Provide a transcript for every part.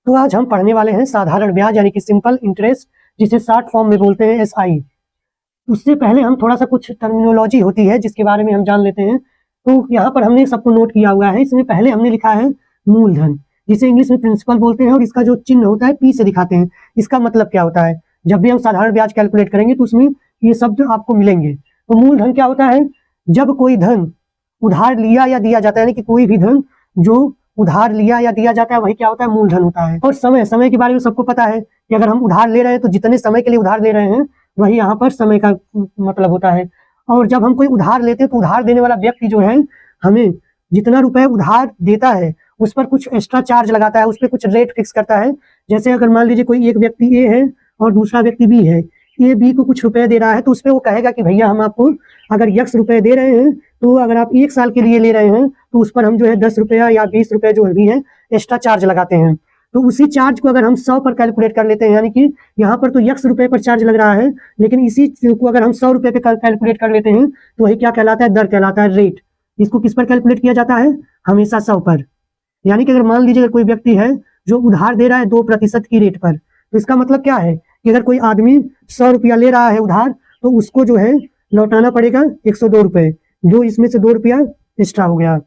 तो आज हम पढ़ने वाले हैं साधारण ब्याज यानी कि सिंपल इंटरेस्ट, जिसे शॉर्ट फॉर्म में बोलते हैं SI। उससे पहले हम थोड़ा सा कुछ टर्मिनोलॉजी होती है जिसके बारे में हम जान लेते हैं। तो यहाँ पर हमने सबको नोट किया हुआ है। इसमें पहले हमने लिखा है मूलधन, जिसे इंग्लिश में प्रिंसिपल बोलते हैं, और इसका जो चिन्ह होता है P से दिखाते हैं। इसका मतलब क्या होता है? जब भी हम साधारण ब्याज कैलकुलेट करेंगे तो उसमें ये शब्द आपको मिलेंगे। तो मूलधन क्या होता है? जब कोई धन उधार लिया या दिया जाता है, यानी कि कोई भी धन जो उधार लिया या दिया जाता है वही क्या होता है? मूलधन होता है। और समय के बारे में सबको पता है कि अगर हम उधार ले रहे हैं तो जितने समय के लिए उधार ले रहे हैं वही यहाँ पर समय का मतलब होता है। और जब हम कोई उधार लेते हैं तो उधार देने वाला व्यक्ति जो है हमें जितना रुपए उधार देता है उस पर कुछ एक्स्ट्रा चार्ज लगाता है, उस पर कुछ रेट फिक्स करता है। जैसे अगर मान लीजिए कोई एक व्यक्ति ए है और दूसरा व्यक्ति बी है, ए बी को कुछ रुपए दे रहा है तो उस पर वो कहेगा कि भैया हम आपको अगर x रुपए दे रहे हैं तो अगर आप 1 साल के लिए ले रहे हैं तो उस पर हम जो है 10 रुपया या 20 रुपए जो भी है एक्स्ट्रा चार्ज लगाते हैं। तो उसी चार्ज को अगर हम 100 पर कैलकुलेट कर लेते हैं, यानी कि यहाँ पर तो x रुपए पर चार्ज लग रहा है, लेकिन इसी को अगर हम 100 रुपए पे कैलकुलेट कर लेते हैं तो वही क्या कहलाता है? दर कहलाता है, रेट। इसको किस पर कैलकुलेट किया जाता है? हमेशा 100 पर। यानी कि अगर मान लीजिए कोई व्यक्ति है जो उधार दे रहा है 2% की रेट पर, तो इसका मतलब क्या है कि अगर कोई आदमी 100 रुपया ले रहा है उधार तो उसको जो है लौटाना पड़ेगा 102 रुपए, जो इसमें से 2 रुपया एक्स्ट्रा हो गया।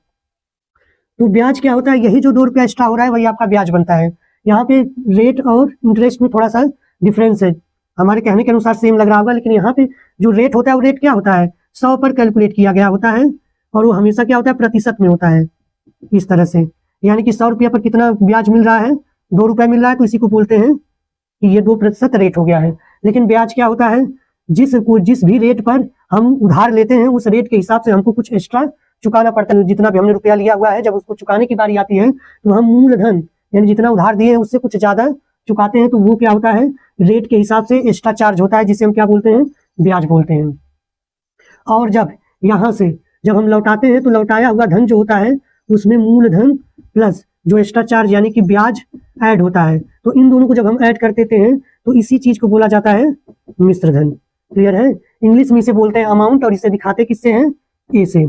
तो ब्याज क्या होता है? यही जो 2 रुपया एक्स्ट्रा हो रहा है वही आपका ब्याज बनता है। यहाँ पे रेट और इंटरेस्ट में थोड़ा सा डिफरेंस है, हमारे कहने के अनुसार सेम लग रहा होगा, लेकिन यहाँ पे जो रेट होता है वो रेट क्या होता है? 100 पर कैलकुलेट किया गया होता है, और वो हमेशा क्या होता है? प्रतिशत में होता है, इस तरह से। यानी कि 100 रुपया पर कितना ब्याज मिल रहा है? 2 रुपया मिल रहा है, तो इसी को बोलते हैं कि ये 2% रेट हो गया है। लेकिन ब्याज क्या होता है? जिस भी रेट पर हम उधार लेते हैं उस रेट के हिसाब से हमको कुछ एक्स्ट्रा चुकाना पड़ता है। जितना भी हमने रुपया लिया हुआ है, जब उसको चुकाने की बारी आती है तो हम मूलधन यानी जितना उधार दिए हैं उससे कुछ ज्यादा चुकाते हैं, तो वो क्या होता है? रेट के हिसाब से एक्स्ट्रा चार्ज होता है, जिसे हम क्या बोलते हैं? ब्याज बोलते हैं। और जब यहाँ से जब हम लौटाते हैं तो लौटाया हुआ धन जो होता है उसमें मूलधन प्लस जो एक्स्ट्रा चार्ज यानी कि ब्याज ऐड होता है। तो इन दोनों को जब हम ऐड कर देते हैं तो इसी चीज को बोला जाता है मिश्र धन। क्लियर है? इंग्लिश में इसे बोलते हैं अमाउंट, और इसे दिखाते किससे हैं? ए से।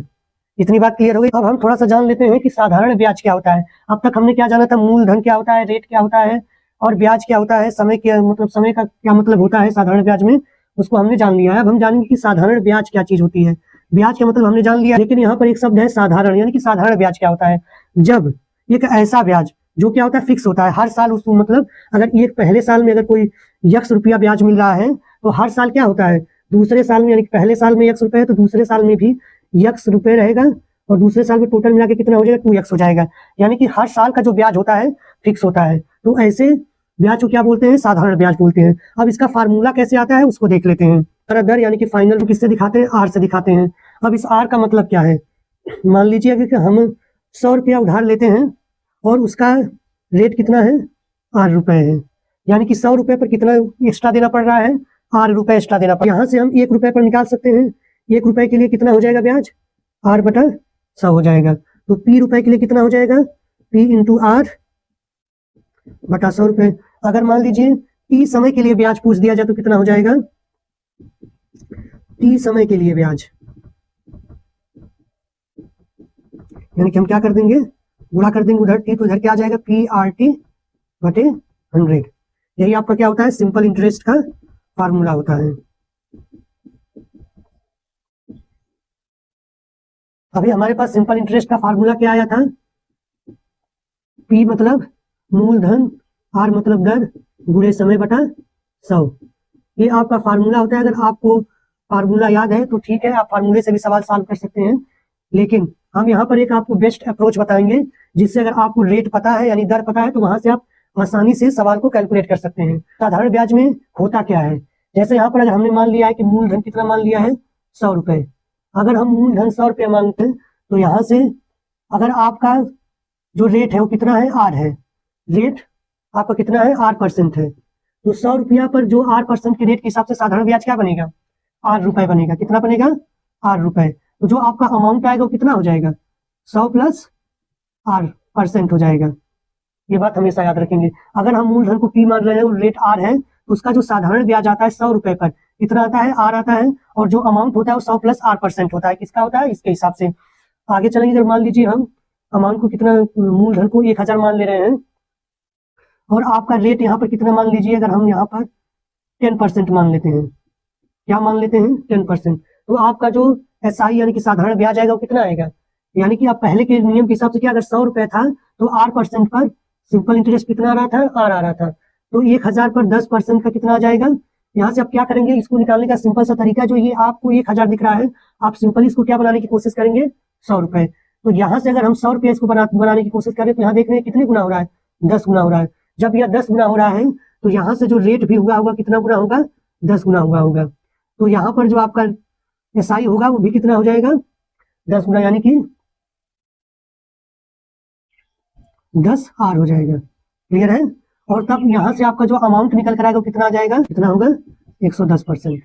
इतनी बात क्लियर हो गई। अब हम थोड़ा सा जान लेते हैं कि साधारण ब्याज क्या होता है। अब तक हमने क्या जाना था? मूलधन क्या होता है, रेट क्या होता है, और ब्याज क्या होता है, समय का क्या मतलब होता है साधारण ब्याज में, उसको हमने जान लिया है। अब हम जानेंगे कि साधारण ब्याज क्या चीज होती है। ब्याज का मतलब हमने जान लिया, लेकिन यहाँ पर एक शब्द है साधारण, यानी कि साधारण ब्याज क्या होता है? जब एक ऐसा ब्याज जो क्या होता है? फिक्स होता है हर साल। उसको मतलब अगर एक पहले साल में अगर कोई x रुपया ब्याज मिल रहा है तो हर साल क्या होता है? दूसरे साल में, यानी कि पहले साल में x रुपए है तो दूसरे साल में भी x रुपए रहेगा, और दूसरे साल में टोटल मिला के कितना हो जाएगा? 2x हो जाएगा। यानी कि हर साल का जो ब्याज होता है फिक्स होता है। तो ऐसे ब्याज को क्या बोलते हैं? साधारण ब्याज बोलते हैं। अब इसका फार्मूला कैसे आता है उसको देख लेते हैं। दर यानी कि फाइनल किससे दिखाते हैं? R से दिखाते हैं। अब इस R का मतलब क्या है? मान लीजिए कि हम 100 रुपया उधार लेते हैं और उसका रेट कितना है? 8 रुपए है, यानी कि 100 रुपए पर कितना एक्स्ट्रा देना पड़ रहा है? 8 रुपए एक्स्ट्रा देना पड़ रहा है। यहाँ से हम 1 रुपए पर निकाल सकते हैं। 1 रुपए के लिए कितना हो जाएगा ब्याज? 8/100 हो जाएगा। तो P रुपए के लिए कितना हो जाएगा? P इंटू 8/100 रुपए। अगर मान लीजिए T समय के लिए ब्याज पूछ दिया जाए तो कितना हो जाएगा? T समय के लिए ब्याज, यानी कि हम क्या कर देंगे? गुणा कर देंगे उधर T, तो इधर क्या आ जाएगा? PRT/100। यही आपका क्या होता है? सिंपल इंटरेस्ट का फार्मूला होता है। अभी हमारे पास सिंपल इंटरेस्ट का फार्मूला क्या आया था? P मतलब मूलधन, R मतलब दर, गुणे समय बटा 100। ये आपका फार्मूला होता है। अगर आपको फार्मूला याद है तो ठीक है, आप फार्मूले से भी सवाल सॉल्व कर सकते हैं, लेकिन हम यहाँ पर एक आपको बेस्ट अप्रोच बताएंगे, जिससे अगर आपको रेट पता है यानी दर पता है तो वहां से आप आसानी से सवाल को कैलकुलेट कर सकते हैं। साधारण ब्याज में होता क्या है? जैसे यहाँ पर अगर हमने मान लिया है कि मूलधन कितना मान लिया है? 100 रुपए। अगर हम मूलधन 100 रुपया मांगते हैं तो यहाँ से अगर आपका जो रेट है वो कितना है? 8 है। रेट आपका कितना है? 8% है। तो 100 रुपया पर जो 8% के रेट के हिसाब से साधारण ब्याज क्या बनेगा? 8 रुपए बनेगा। कितना बनेगा? 8 रुपए। तो जो आपका अमाउंट आएगा वो कितना हो जाएगा? 100 प्लस 8% हो जाएगा। ये बात हमेशा याद रखेंगे। अगर हम मूलधन को P मान रहे हैं और रेट R है तो उसका जो साधारण ब्याज आता है 100 रुपए पर कितना आता है? R आता है, और जो अमाउंट होता है वो 100 प्लस 8% होता है। किसका होता है? इसके हिसाब से। आगे चलेंगे, जब मान लीजिए हम अमाउंट को कितना, मूलधन को 1000 मान ले रहे हैं और आपका रेट यहाँ पर कितना मान लीजिए, अगर हम यहाँ पर 10% मान लेते हैं, क्या मान लेते हैं 10%, तो आपका जो SI यानी कि साधारण ब्याज आएगा वो कितना आएगा, यानी कि आप पहले के नियम के हिसाब से क्या, अगर 100 रुपए था तो 8% पर सिंपल इंटरेस्ट कितना आ रहा था, R आ रहा था, तो 1000 पर 10% का कितना आ जाएगा। यहाँ से आप क्या करेंगे, इसको निकालने का सिंपल सा तरीका, जो ये आपको 1000 दिख रहा है, आप सिंपल इसको क्या बनाने की कोशिश करेंगे, 100 रुपए। तो यहाँ से अगर हम 100 रुपये इसको बनाने की कोशिश करें तो यहाँ देख रहे हैं कितने गुना हो रहा है, 10 गुना हो रहा है। जब यह 10 गुना हो रहा है तो यहाँ से जो रेट भी हुआ होगा कितना गुना होगा, 10 गुना हुआ होगा। तो यहाँ पर जो आपका SI होगा वो भी कितना हो जाएगा, 10 गुना, यानी कि 10R हो जाएगा। क्लियर है। और तब यहाँ से आपका जो अमाउंट निकल कर आएगा वो कितना आ जाएगा, कितना होगा, 110%।